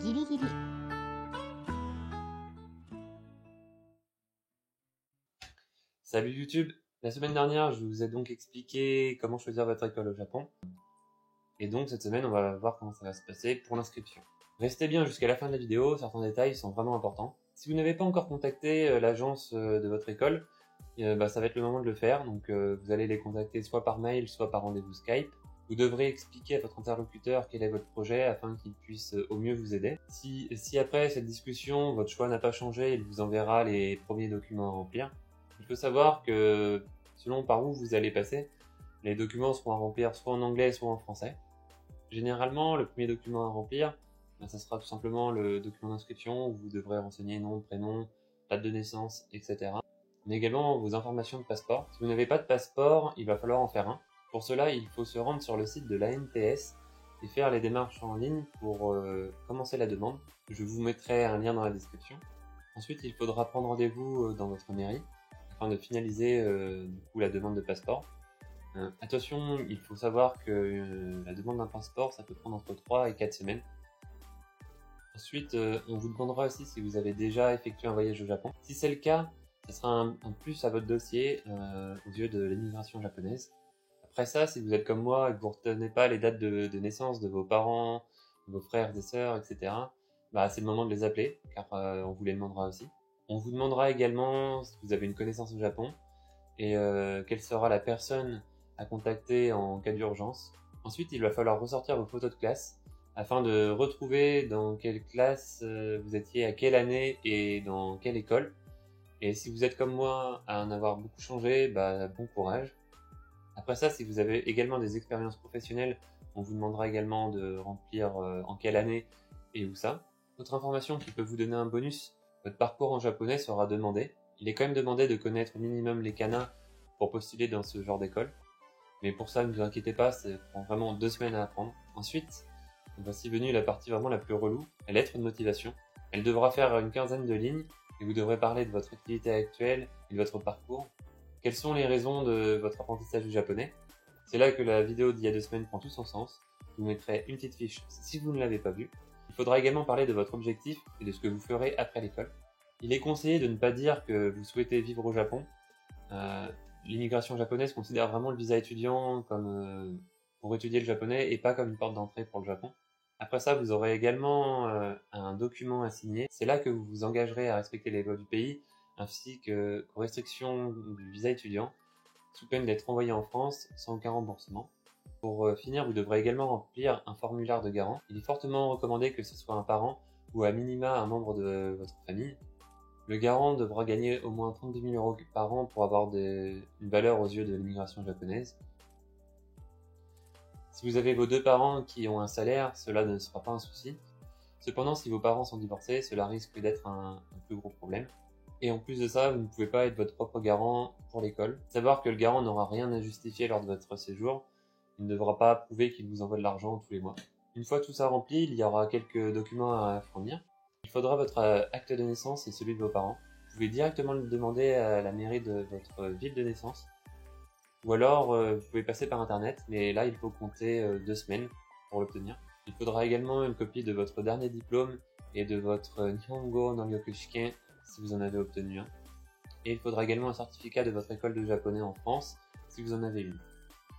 ギリギリ。Salut YouTube! La semaine dernière, je vous ai donc expliqué comment choisir votre école au Japon. Et donc cette semaine, on va voir comment ça va se passer pour l'inscription. Restez bien jusqu'à la fin de la vidéo, certains détails sont vraiment importants. Si vous n'avez pas encore contacté l'agence de votre école, ça va être le moment de le faire. Donc vous allez les contacter soit par mail, soit par rendez-vous Skype. Vous devrez expliquer à votre interlocuteur quel est votre projet afin qu'il puisse au mieux vous aider. Si après cette discussion, votre choix n'a pas changé, il vous enverra les premiers documents à remplir. Il faut savoir que selon par où vous allez passer, les documents seront à remplir soit en anglais, soit en français. Généralement, le premier document à remplir, ça sera tout simplement le document d'inscription où vous devrez renseigner nom, prénom, date de naissance, etc. Mais également vos informations de passeport. Si vous n'avez pas de passeport, il va falloir en faire un. Pour cela, il faut se rendre sur le site de l'ANTS et faire les démarches en ligne pour commencer la demande. Je vous mettrai un lien dans la description. Ensuite, il faudra prendre rendez-vous dans votre mairie afin de finaliser la demande de passeport. Attention, il faut savoir que la demande d'un passeport, ça peut prendre entre 3 et 4 semaines. Ensuite, on vous demandera aussi si vous avez déjà effectué un voyage au Japon. Si c'est le cas, ça sera un plus à votre dossier aux yeux de l'immigration japonaise. Après ça, si vous êtes comme moi et que vous ne retenez pas les dates de naissance de vos parents, de vos frères et sœurs, etc., c'est le moment de les appeler, car on vous les demandera aussi. On vous demandera également si vous avez une connaissance au Japon et quelle sera la personne à contacter en cas d'urgence. Ensuite, il va falloir ressortir vos photos de classe afin de retrouver dans quelle classe vous étiez, à quelle année et dans quelle école. Et si vous êtes comme moi à en avoir beaucoup changé, bon courage. Après ça, si vous avez également des expériences professionnelles, on vous demandera également de remplir en quelle année et où ça. Autre information qui peut vous donner un bonus, votre parcours en japonais sera demandé. Il est quand même demandé de connaître au minimum les kanas pour postuler dans ce genre d'école. Mais pour ça, ne vous inquiétez pas, ça prend vraiment 2 semaines à apprendre. Ensuite, voici venue la partie vraiment la plus relou, la lettre de motivation. Elle devra faire une 15aine de lignes et vous devrez parler de votre activité actuelle et de votre parcours. Quelles sont les raisons de votre apprentissage du japonais? C'est là que la vidéo d'il y a 2 semaines prend tout son sens. Je vous mettrai une petite fiche si vous ne l'avez pas vue. Il faudra également parler de votre objectif et de ce que vous ferez après l'école. Il est conseillé de ne pas dire que vous souhaitez vivre au Japon. L'immigration japonaise considère vraiment le visa étudiant comme pour étudier le japonais et pas comme une porte d'entrée pour le Japon. Après ça, vous aurez également un document à signer. C'est là que vous vous engagerez à respecter les lois du pays ainsi qu'aux restrictions du visa étudiant, sous peine d'être envoyé en France sans aucun remboursement. Pour finir, vous devrez également remplir un formulaire de garant. Il est fortement recommandé que ce soit un parent ou à minima un membre de votre famille. Le garant devra gagner au moins 32 000 € par an pour avoir une valeur aux yeux de l'immigration japonaise. Si vous avez vos 2 parents qui ont un salaire, cela ne sera pas un souci. Cependant, si vos parents sont divorcés, cela risque d'être un plus gros problème. Et en plus de ça, vous ne pouvez pas être votre propre garant pour l'école. Savoir que le garant n'aura rien à justifier lors de votre séjour. Il ne devra pas prouver qu'il vous envoie de l'argent tous les mois. Une fois tout ça rempli, il y aura quelques documents à fournir. Il faudra votre acte de naissance et celui de vos parents. Vous pouvez directement le demander à la mairie de votre ville de naissance. Ou alors, vous pouvez passer par internet, mais là, il faut compter 2 semaines pour l'obtenir. Il faudra également une copie de votre dernier diplôme et de votre Nihongo no Ryoku Shiken si vous en avez obtenu un. Et il faudra également un certificat de votre école de japonais en France si vous en avez une.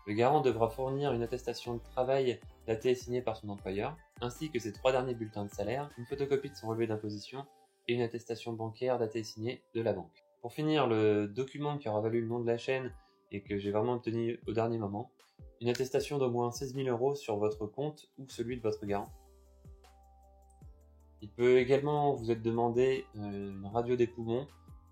Le garant devra fournir une attestation de travail datée et signée par son employeur, ainsi que ses 3 derniers bulletins de salaire, une photocopie de son relevé d'imposition et une attestation bancaire datée et signée de la banque. Pour finir, le document qui aura valu le nom de la chaîne et que j'ai vraiment obtenu au dernier moment, une attestation d'au moins 16 000 € sur votre compte ou celui de votre garant. Il peut également vous être demandé une radio des poumons.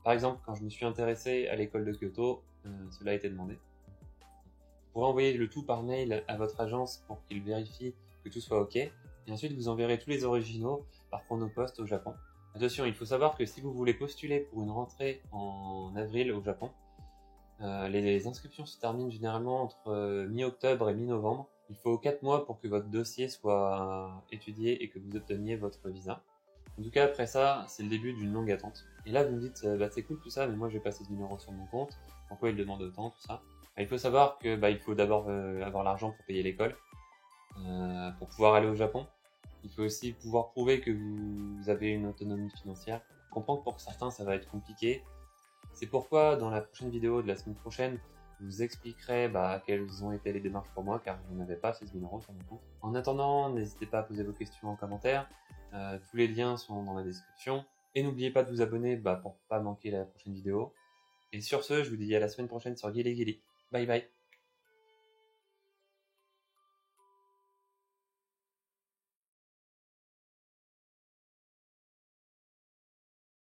Par exemple, quand je me suis intéressé à l'école de Kyoto, cela a été demandé. Vous pourrez envoyer le tout par mail à votre agence pour qu'il vérifie que tout soit OK. Et ensuite, vous enverrez tous les originaux par Chronopost au Japon. Attention, il faut savoir que si vous voulez postuler pour une rentrée en avril au Japon, les inscriptions se terminent généralement entre mi-octobre et mi-novembre. Il faut 4 mois pour que votre dossier soit étudié et que vous obteniez votre visa. En tout cas, après ça, c'est le début d'une longue attente. Et là, vous me dites, c'est cool tout ça, mais moi, j'ai pas 16 000 € sur mon compte. Pourquoi il demande autant, tout ça? Il faut savoir que il faut d'abord avoir l'argent pour payer l'école, pour pouvoir aller au Japon. Il faut aussi pouvoir prouver que vous avez une autonomie financière. Je comprends que pour certains, ça va être compliqué. C'est pourquoi, dans la prochaine vidéo de la semaine prochaine, je vous expliquerai quelles ont été les démarches pour moi, car je n'avais pas 16 000 € sur mon compte. En attendant, n'hésitez pas à poser vos questions en commentaire. Tous les liens sont dans la description. Et n'oubliez pas de vous abonner pour pas manquer la prochaine vidéo. Et sur ce, je vous dis à la semaine prochaine sur Guili Guili. Bye bye.